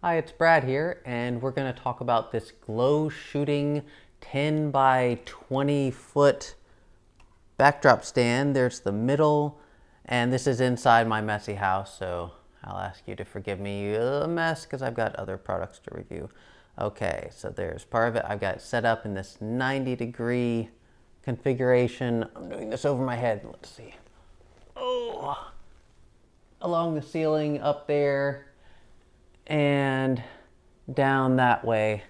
Hi, it's Brad here, and we're going to talk about this glow shooting 10 by 20 foot backdrop stand. There's the middle, and this is inside my messy house, so I'll ask you to forgive me a mess because I've got other products to review. Okay, so there's part of it. I've got it set up in this 90-degree configuration. I'm doing this over my head. Let's see. Oh, along the ceiling up there and down that way.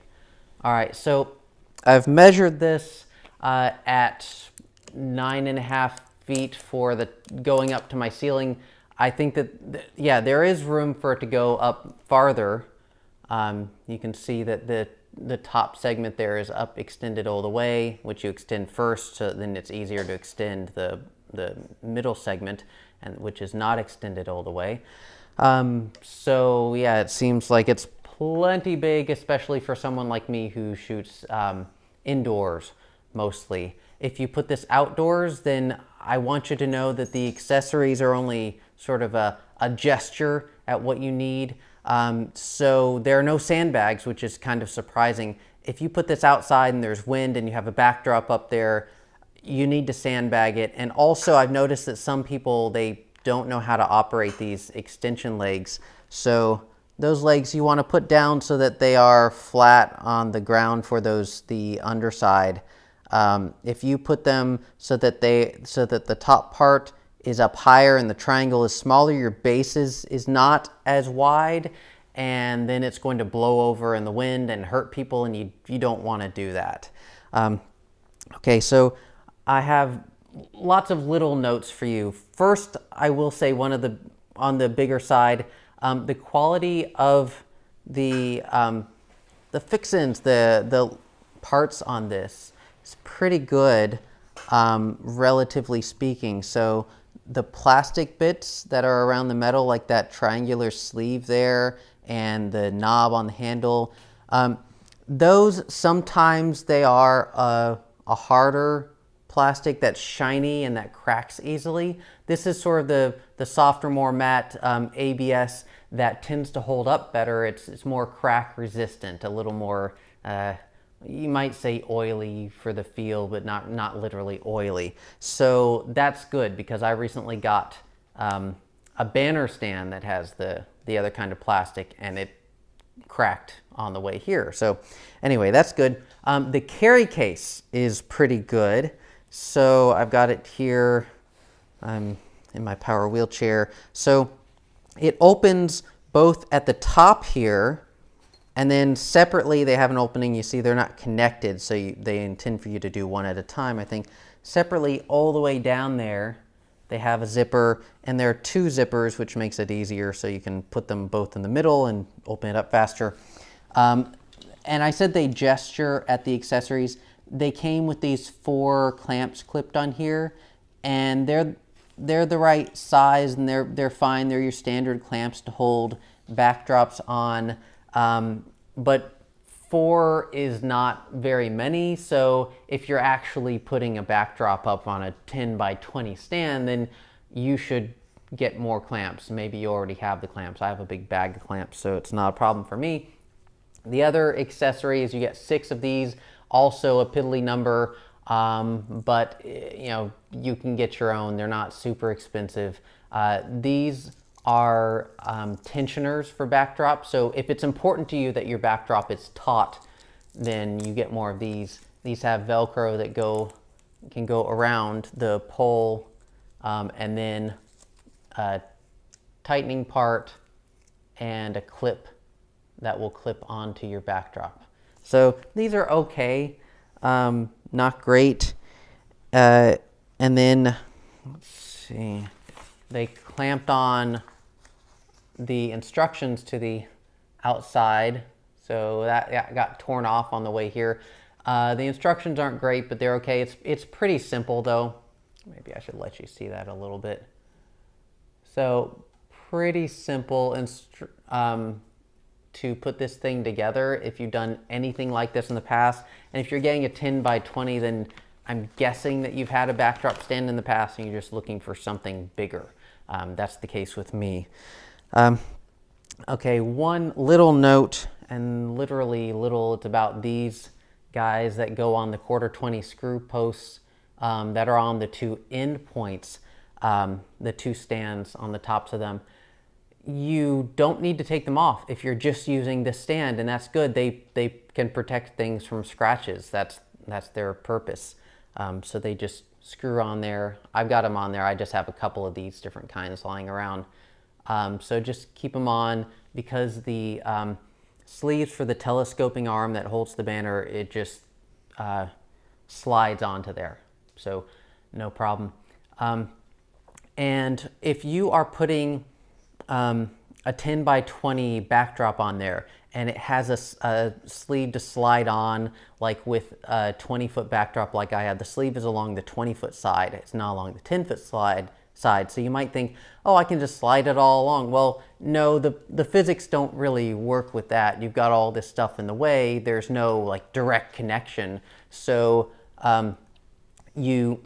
All right, so I've measured this at 9.5 feet for the going up to my ceiling. I think that, yeah, there is room for it to go up farther. You can see that the top segment there is up extended all the way, which you extend first, so then it's easier to extend the middle segment, and which is not extended all the way. So yeah, it seems like it's plenty big, especially for someone like me who shoots indoors mostly. If you put this outdoors, then I want you to know that the accessories are only sort of a gesture at what you need. So there are no sandbags, which is kind of surprising. If you put this outside and there's wind and you have a backdrop up there, you need to sandbag it. And also I've noticed that some people, they don't know how to operate these extension legs. So those legs you want to put down so that they are flat on the ground for the underside. If you put them so that the top part is up higher and the triangle is smaller, your base is not as wide, and then it's going to blow over in the wind and hurt people, and you don't want to do that. Okay, so I have lots of little notes for you. First, I will say on the bigger side, the quality of the fixins, the parts on this is pretty good, relatively speaking. So the plastic bits that are around the metal, like that triangular sleeve there and the knob on the handle, those sometimes they are a harder plastic that's shiny and that cracks easily. This is sort of the softer, more matte ABS that tends to hold up better. It's more crack resistant, a little more, you might say oily for the feel, but not literally oily. So that's good, because I recently got a banner stand that has the other kind of plastic, and it cracked on the way here. So anyway, that's good. The carry case is pretty good. So I've got it here. I'm in my power wheelchair. So it opens both at the top here, and then separately they have an opening. You see they're not connected, so they intend for you to do one at a time, I think. Separately, all the way down there, they have a zipper, and there are two zippers, which makes it easier, so you can put them both in the middle and open it up faster. And I said they gesture at the accessories. They came with these 4 clamps clipped on here, and they're the right size, and they're fine. They're your standard clamps to hold backdrops on, but 4 is not very many. So if you're actually putting a backdrop up on a 10 by 20 stand, then you should get more clamps. Maybe you already have the clamps. I have a big bag of clamps, so it's not a problem for me. The other accessory is you get 6 of these, also a piddly number, but you know, you can get your own. They're not super expensive. These are tensioners for backdrop. So if it's important to you that your backdrop is taut, then you get more of these. These have Velcro that can go around the pole, and then a tightening part and a clip that will clip onto your backdrop. So these are okay, not great. And then, let's see, they clamped on the instructions to the outside, so that got torn off on the way here. The instructions aren't great, but they're okay. It's pretty simple though. Maybe I should let you see that a little bit. So pretty simple to put this thing together if you've done anything like this in the past. And if you're getting a 10 by 20, then I'm guessing that you've had a backdrop stand in the past and you're just looking for something bigger. That's the case with me. Okay, one little note, and literally little, it's about these guys that go on the 1/4 20 screw posts that are on the two end points, the two stands on the tops of them. You don't need to take them off if you're just using this stand, and that's good. They can protect things from scratches. That's their purpose. So they just screw on there. I've got them on there. I just have a couple of these different kinds lying around. So just keep them on, because the sleeves for the telescoping arm that holds the banner, it just slides onto there. So no problem. And if you are putting a 10 by 20 backdrop on there, and it has a sleeve to slide on, like with a 20-foot backdrop like I had, the sleeve is along the 20-foot side. It's not along the 10-foot side. So you might think, oh, I can just slide it all along. Well, no, the physics don't really work with that. You've got all this stuff in the way. There's no like direct connection. So you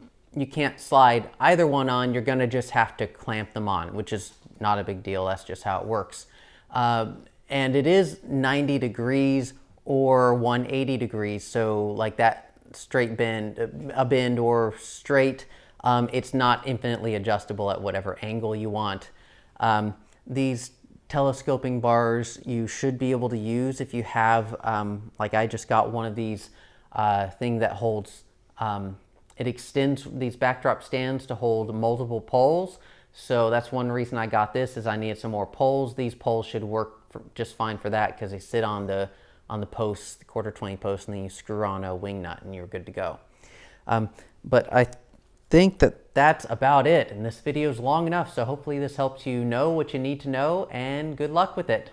can't slide either one on. You're gonna just have to clamp them on, which is not a big deal. That's just how it works. And it is 90 degrees or 180 degrees. So like that straight bend, a bend or straight, it's not infinitely adjustable at whatever angle you want. These telescoping bars you should be able to use if you have, like I just got one of these thing that holds, it extends these backdrop stands to hold multiple poles. So that's one reason I got this, is I needed some more poles. These poles should work just fine for that, because they sit on the posts, the 1/4 20 post, and then you screw on a wing nut and you're good to go. But I think that's about it, and this video is long enough, so hopefully this helps you know what you need to know, and good luck with it.